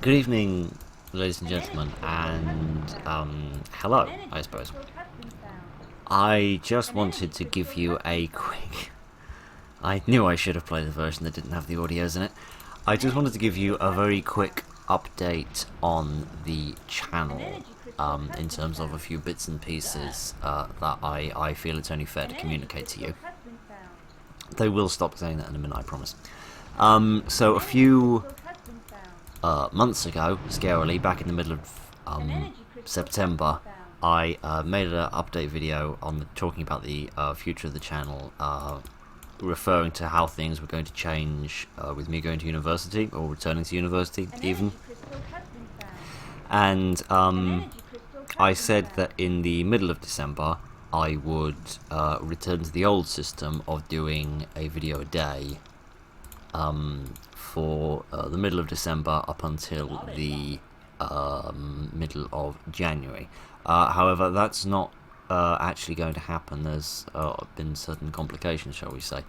Good evening, ladies and gentlemen, and hello, I suppose. I just wanted to give you a quick... I knew I should have played the version that didn't have the audios in it. I just wanted to give you a very quick update on the channel, in terms of a few bits and pieces that I feel it's only fair to communicate to you. They will stop saying that in a minute, I promise. So a few months ago, scarily, back in the middle of September, I made an update video on talking about the future of the channel, referring to how things were going to change with me going to university, or returning to university even. And I said that in the middle of December I would return to the old system of doing a video a day for the middle of December up until the middle of January. However, that's not actually going to happen. There's been certain complications, shall we say.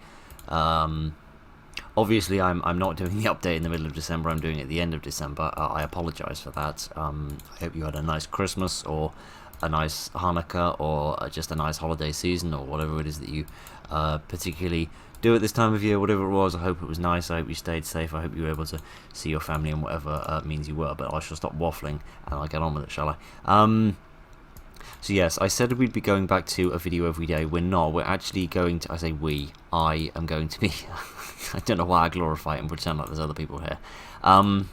Obviously, I'm not doing the update in the middle of December. I'm doing it at the end of December. I apologise for that. I hope you had a nice Christmas, or a nice Hanukkah, or just a nice holiday season, or whatever it is that you particularly do at this time of year. Whatever it was, I hope it was nice. I hope you stayed safe. I hope you were able to see your family and whatever means you were. But I shall stop waffling and I'll get on with it, shall I? So yes, I said we'd be going back to a video every day. We're not. We're actually going to... I say we. I am going to be... I don't know why I glorify it and pretend like there's other people here. I'm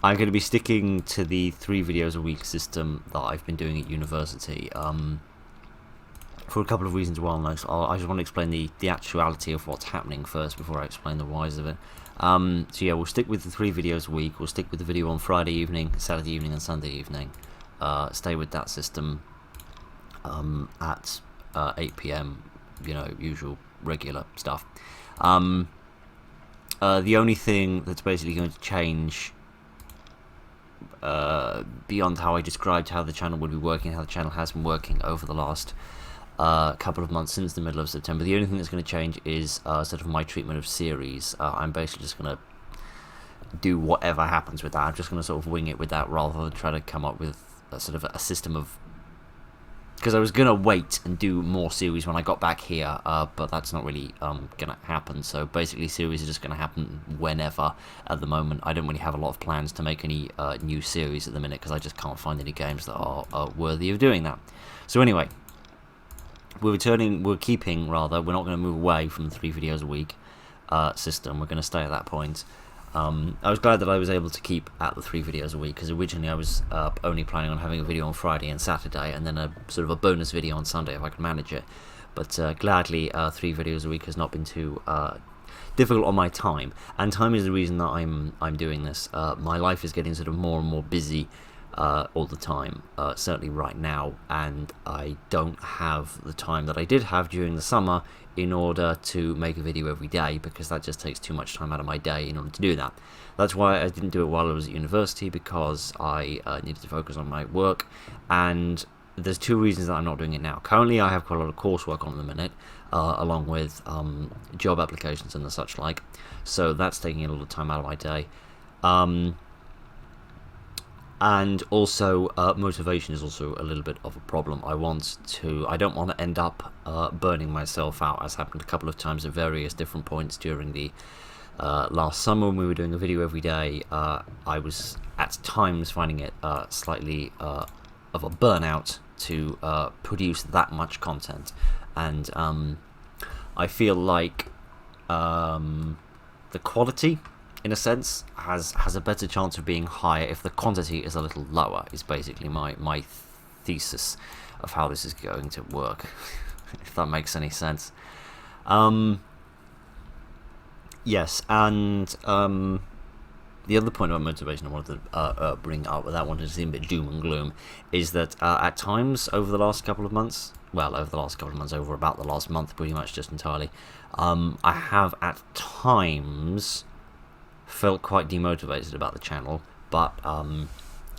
going to be sticking to the 3 videos a week system that I've been doing at university. For a couple of reasons well known. I just want to explain the actuality of what's happening first before I explain the whys of it. So yeah, we'll stick with the 3 videos a week. We'll stick with the video on Friday evening, Saturday evening and Sunday evening. Stay with that system at 8 PM, you know, usual regular stuff. The only thing that's basically going to change beyond how I described how the channel would be working, how the channel has been working over the last couple of months since the middle of September, the only thing that's going to change is sort of my treatment of series. I'm basically just going to do whatever happens with that. I'm just going to sort of wing it with that rather than try to come up with sort of a system of... Because I was going to wait and do more series when I got back here, but that's not really going to happen. So basically series are just going to happen whenever at the moment. I don't really have a lot of plans to make any new series at the minute because I just can't find any games that are worthy of doing that. So anyway, we're keeping, we're not going to move away from the 3 videos a week system. We're going to stay at that point. I was glad that I was able to keep at the 3 videos a week, because originally I was only planning on having a video on Friday and Saturday, and then a sort of a bonus video on Sunday if I could manage it. But gladly, 3 videos a week has not been too difficult on my time, and time is the reason that I'm doing this. My life is getting sort of more and more busy all the time, certainly right now, and I don't have the time that I did have during the summer in order to make a video every day, because that just takes too much time out of my day in order to do that. That's why I didn't do it while I was at university, because I needed to focus on my work, and there's 2 reasons that I'm not doing it now. Currently I have quite a lot of coursework on at the minute, along with job applications and the such like, so that's taking a lot of time out of my day. And also, motivation is also a little bit of a problem. I don't want to end up burning myself out, as happened a couple of times at various different points during the last summer when we were doing a video every day. I was at times finding it slightly of a burnout to produce that much content, and I feel like the quality, in a sense, has a better chance of being higher if the quantity is a little lower, is basically my thesis of how this is going to work, if that makes any sense. Yes, and the other point about motivation I wanted to bring up, without wanting to seem a bit doom and gloom, is that at times over the last couple of months, over about the last month pretty much just entirely, I have at times felt quite demotivated about the channel, but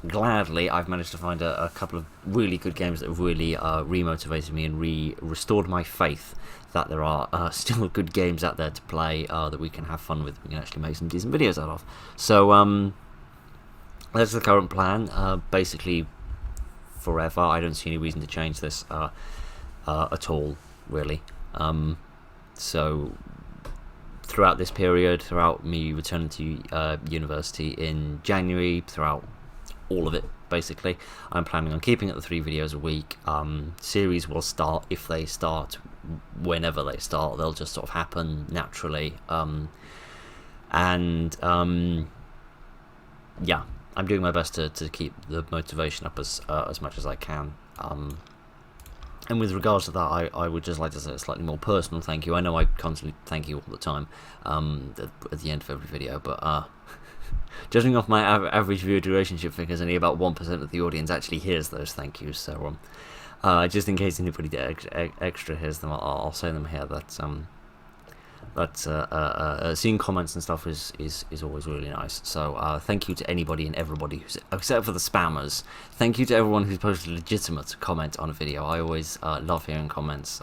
gladly, I've managed to find a couple of really good games that have really remotivated me and restored my faith that there are still good games out there to play that we can have fun with. We can actually make some decent videos out of. So that's the current plan. Basically, forever. I don't see any reason to change this at all, really. So throughout this period, throughout me returning to university in January, throughout all of it, basically, I'm planning on keeping it the 3 videos a week. Series will start if they start, whenever they start. They'll just sort of happen naturally. Yeah, I'm doing my best to keep the motivation up as much as I can. And with regards to that, I would just like to say a slightly more personal thank you. I know I constantly thank you all the time at the end of every video, but judging off my average viewer durationship figures, only about 1% of the audience actually hears those thank yous. So just in case anybody extra hears them, I'll say them here. Seeing comments and stuff is always really nice. So thank you to anybody and everybody except for the spammers. Thank you to everyone who's posted a legitimate comment on a video. I always love hearing comments,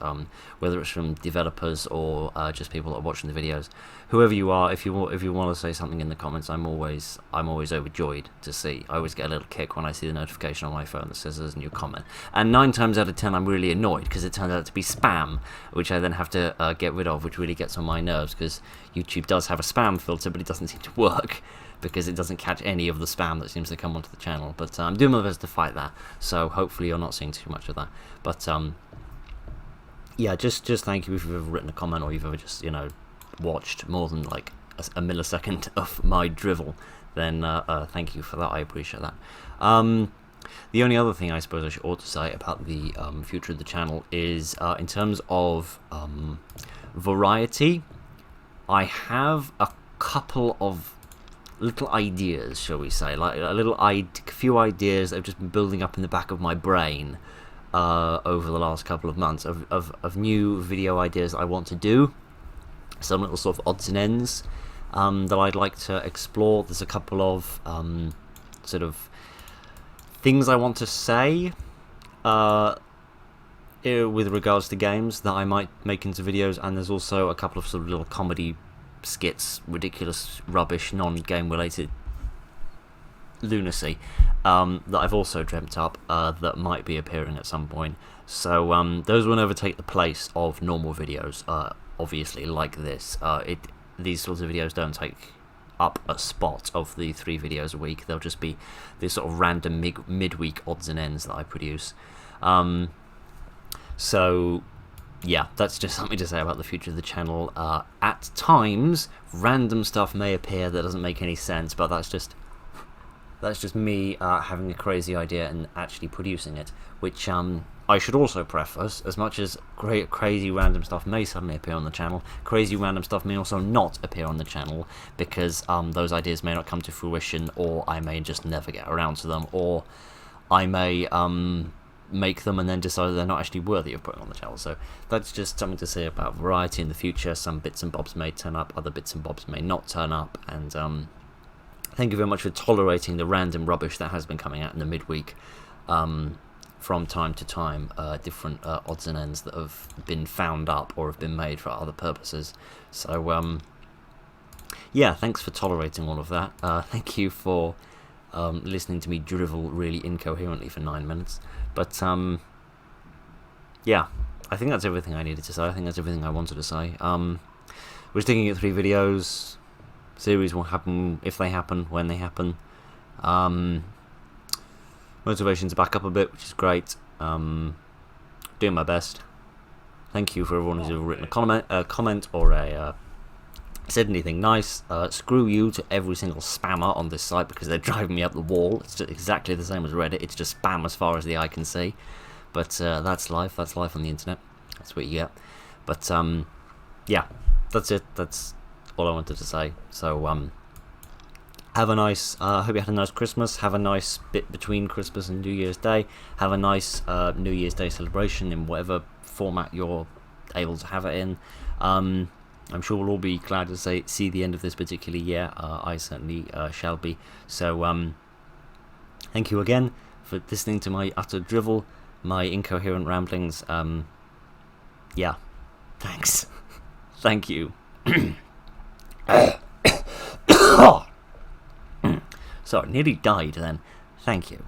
whether it's from developers or just people that are watching the videos. Whoever you are, if you want to say something in the comments, I'm always overjoyed to see. I always get a little kick when I see the notification on my phone that says there's a new comment. And 9 times out of 10, I'm really annoyed because it turns out to be spam, which I then have to get rid of, which really gets on my nerves because YouTube does have a spam filter, but it doesn't seem to work because it doesn't catch any of the spam that seems to come onto the channel. But I'm doing my best to fight that, so hopefully you're not seeing too much of that. But yeah, just thank you if you've ever written a comment or you've ever just watched more than like a millisecond of my drivel. Then thank you for that. I appreciate that. The only other thing I suppose I ought to say about the future of the channel is in terms of variety, I have a couple of little ideas, shall we say, like a few ideas that have just been building up in the back of my brain over the last couple of months of new video ideas I want to do. Some little sort of odds and ends that I'd like to explore. There's a couple of sort of things I want to say with regards to games that I might make into videos, and there's also a couple of sort of little comedy skits, ridiculous rubbish, non-game related lunacy that I've also dreamt up that might be appearing at some point. So those will never take the place of normal videos, obviously, like this. These sorts of videos don't take up a spot of the 3 videos a week. They'll just be this sort of random midweek odds and ends that I produce. So yeah, that's just something to say about the future of the channel. At times, random stuff may appear that doesn't make any sense, but that's just me having a crazy idea and actually producing it, which I should also preface, as much as crazy random stuff may suddenly appear on the channel, crazy random stuff may also not appear on the channel, because those ideas may not come to fruition, or I may just never get around to them, or I may make them and then decide they're not actually worthy of putting on the channel. So that's just something to say about variety in the future. Some bits and bobs may turn up, other bits and bobs may not turn up, and thank you very much for tolerating the random rubbish that has been coming out in the midweek from time to time, different odds and ends that have been found up or have been made for other purposes. So yeah, thanks for tolerating all of that. Thank you for listening to me drivel really incoherently for 9 minutes. But yeah, I think that's everything I needed to say. I think that's everything I wanted to say. We're sticking at 3 videos. Series will happen if they happen, when they happen. Motivation's back up a bit, which is great. Doing my best. Thank you for everyone who's ever written a comment or said anything nice. Screw you to every single spammer on this site, because they're driving me up the wall. It's just exactly the same as Reddit. It's just spam as far as the eye can see. But that's life. That's life on the internet. That's what you get. But yeah, that's it. That's all I wanted to say. So have a nice, hope you had a nice Christmas. Have a nice bit between Christmas and New Year's Day. Have a nice New Year's Day celebration in whatever format you're able to have it in. I'm sure we'll all be glad to see the end of this particular year. I certainly shall be. So thank Thank you again for listening to my utter drivel, my incoherent ramblings. Yeah, thanks. Thank you. Sorry, nearly died then. Thank you.